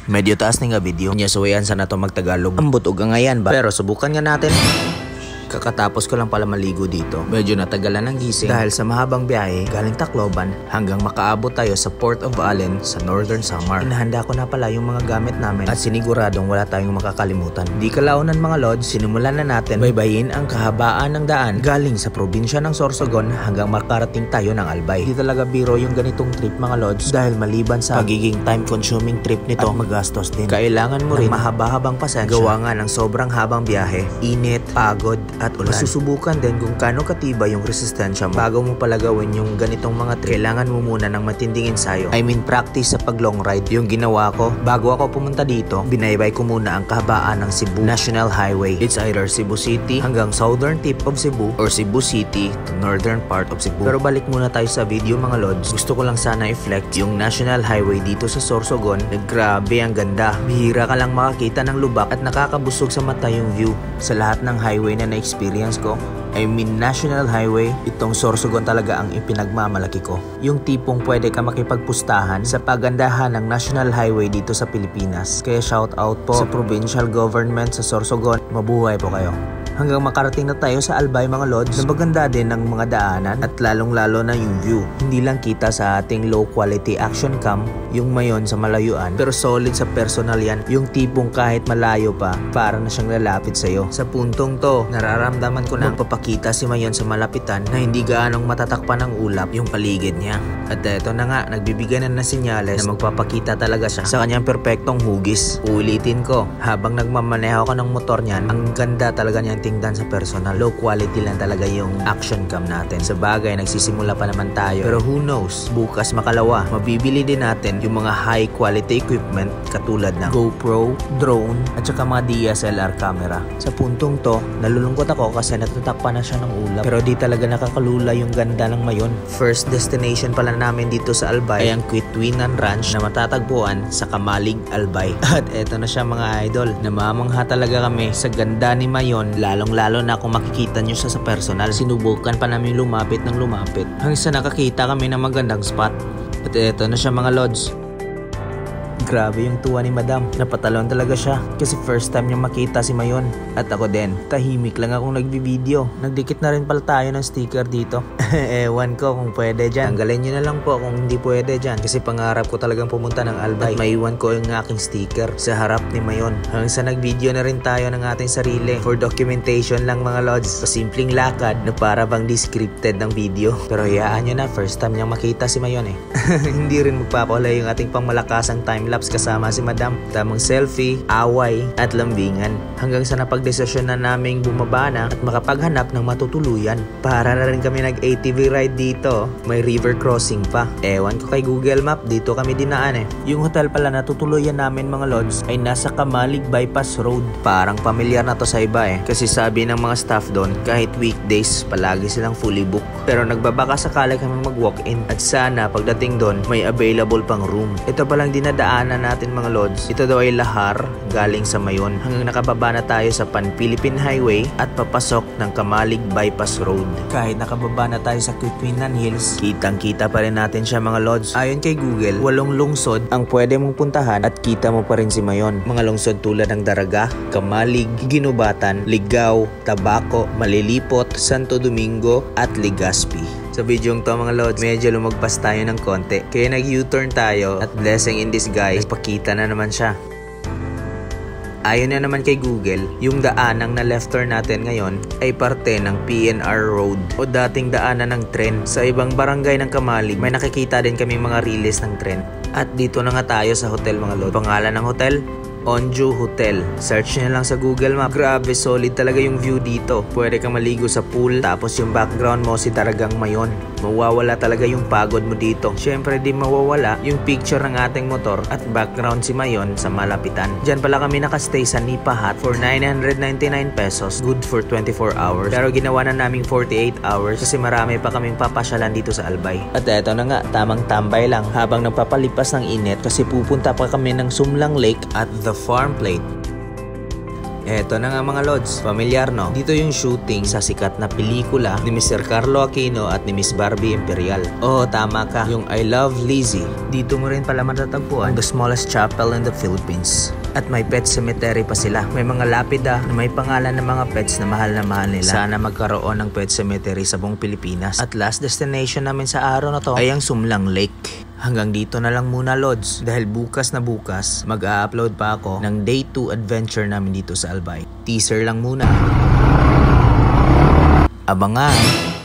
Medyo taas ni nga video. Nya suwayan sana to magtagalog. Ambot og ngayan ba? Pero subukan nga natin. Kakatapos ko lang pala maligo dito. Medyo natagalan ng gising dahil sa mahabang biyahe galing Tacloban hanggang makaabot tayo sa Port of Allen sa Northern Samar. Inahanda ko na pala yung mga gamit namin at siniguradong wala tayong makakalimutan. Di kalaunan mga lods, sinimulan na natin baybayin ang kahabaan ng daan galing sa probinsya ng Sorsogon hanggang makarating tayo ng Albay. Di talaga biro yung ganitong trip mga lods dahil maliban sa pagiging time-consuming trip nito at magastos din. Kailangan mo rin mahaba-habang pasensya gawa nga ng sobrang habang biyahe, init, pagod, at ulan. Masusubukan din kung kano katibay yung resistensya mo. Bago mo pala gawin yung ganitong mga trip, kailangan mo muna ng matinding ensayo. I mean practice sa pag long ride. Yung ginawa ko, bago ako pumunta dito, binaybay ko muna ang kahabaan ng Cebu National Highway. It's either Cebu City hanggang southern tip of Cebu or Cebu City to northern part of Cebu. Pero balik muna tayo sa video mga lods. Gusto ko lang sana i-flex yung National Highway dito sa Sorsogon. Grabe ang ganda. Bihira ka lang makakita ng lubak at nakakabusog sa mata yung view. Sa lahat ng highway na experience ko, I mean National Highway, itong Sorsogon talaga ang ipinagmamalaki ko. Yung tipong pwede ka makipagpustahan sa pagandahan ng National Highway dito sa Pilipinas. Kaya shout out po sa provincial government sa Sorsogon. Mabuhay po kayo. Hanggang makarating na tayo sa Albay mga lods, na maganda din ng mga daanan at lalong-lalo na yung view. Hindi lang kita sa ating low quality action cam yung mayon sa malayuan, pero solid sa personal yan, yung tipong kahit malayo pa, para na siyang lalapit sa'yo. Sa puntong to, nararamdaman ko na magpapakita si mayon sa malapitan na hindi gaanong matatakpan ng ulap yung paligid niya. At eto na nga, nagbibigay na senyales na magpapakita talaga siya sa kanyang perpektong hugis. Uulitin ko, habang nagmamaneho ka ng motor niyan, ang ganda talaga niyan tingnan sa personal. Low quality lang talaga yung action cam natin. Sa bagay, nagsisimula pa naman tayo. Pero who knows, bukas makalawa, mabibili din natin yung mga high quality equipment katulad ng GoPro, drone, at saka mga DSLR camera. Sa puntong to, nalulungkot ako kasi natatakpan na siya ng ulap. Pero di talaga nakakalula yung ganda ng mayon. First destination pala namin dito sa Albay ay ang Quitwinan Ranch na matatagpuan sa Kamalig, Albay. At eto na siya mga idol. Namamangha talaga kami sa ganda ni mayon, lalong-lalo na kung makikita nyo siya sa personal. Sinubukan pa namin lumapit ng lumapit hanggang sa nakakita kami ng magandang spot. At eto na siya mga lods. Grabe yung tuwa ni Madam. Napatalon talaga siya kasi first time niya makita si Mayon. At ako din, tahimik lang akong nagbibideo. Nagdikit na rin pala tayo ng sticker dito. Ewan ko kung pwede dyan. Tanggalin nyo na lang po kung hindi pwede dyan kasi pangarap ko talagang pumunta ng Albay. At maiwan ko yung aking sticker sa harap ni Mayon. Hanggang sa nagvideo na rin tayo ng ating sarili for documentation lang mga lods. Sa simpleng lakad na para bang descripted ng video. Pero hayaan nyo na, first time niyang makita si Mayon eh. Hindi rin magpapawala yung ating pangmalakasang timelapse kasama si Madam. Tamang selfie, away, at lambingan. Hanggang sa napagdesisyon na naming bumaba na at makapaghanap ng matutuluyan. Para na rin kami nag-ATV ride dito. May river crossing pa. Ewan ko kay Google Map, dito kami dinaan eh. Yung hotel pala na tutuluyan namin mga lods ay nasa Kamalig Bypass Road. Parang pamilyar na to sa iba eh. Kasi sabi ng mga staff doon, kahit weekdays, palagi silang fully booked. Pero nagbabaka sakali kami mag-walk-in. At sana pagdating doon, may available pang room. Ito palang dinadaanan natin mga lods. Ito daw ay lahar galing sa Mayon hanggang nakababa na tayo sa Pan-Philippine Highway at papasok ng Kamalig Bypass Road. Kahit nakababa na tayo sa Quitwinan Hills, kitang-kita pa rin natin siya mga lods. Ayon kay Google, 8 lungsod ang pwede mong puntahan at kita mo pa rin si Mayon. Mga lungsod tulad ng Daraga, Kamalig, Ginubatan, Ligao, Tabaco, Malilipot, Santo Domingo at Legazpi. Sa video to mga lods, medyo lumagpas tayo ng konti. Kaya nag-U-turn tayo at blessing in disguise, pakita na naman siya. Ayon na naman kay Google, yung daanang na left turn natin ngayon ay parte ng PNR Road o dating daanan ng tren. Sa ibang barangay ng Kamalig, may nakikita din kami mga release ng tren. At dito na nga tayo sa hotel mga lods. Pangalan ng hotel? Onju Hotel. Search nyo lang sa Google Map. Grabe, solid talaga yung view dito. Pwede kang maligo sa pool, tapos yung background mo si Daragang Mayon. Mawawala talaga yung pagod mo dito. Syempre di mawawala yung picture ng ating motor at background si Mayon sa malapitan. Diyan pala kami nakastay sa Nipa Hut for 999 pesos. Good for 24 hours. Pero ginawa na naming 48 hours kasi marami pa kaming papasyalan dito sa Albay. At eto na nga, tamang tambay lang habang nagpapalipas ng init kasi pupunta pa kami ng Sumlang Lake at The Farm Plate. Eto na nga mga lods, familiar no? Dito yung shooting sa sikat na pelikula ni Mr. Carlo Aquino at ni Miss Barbie Imperial. Oo, tama ka, yung I Love Lizzie. Dito mo rin pala matatagpuan the smallest chapel in the Philippines. At may pet cemetery pa sila. May mga lapida na may pangalan ng mga pets na mahal nila. Sana magkaroon ng pet cemetery sa buong Pilipinas. At last destination namin sa araw na to ay ang Sumlang Lake. Hanggang dito na lang muna lods dahil bukas mag-a-upload pa ako ng day 2 adventure namin dito sa Albay. Teaser lang muna. Abangan!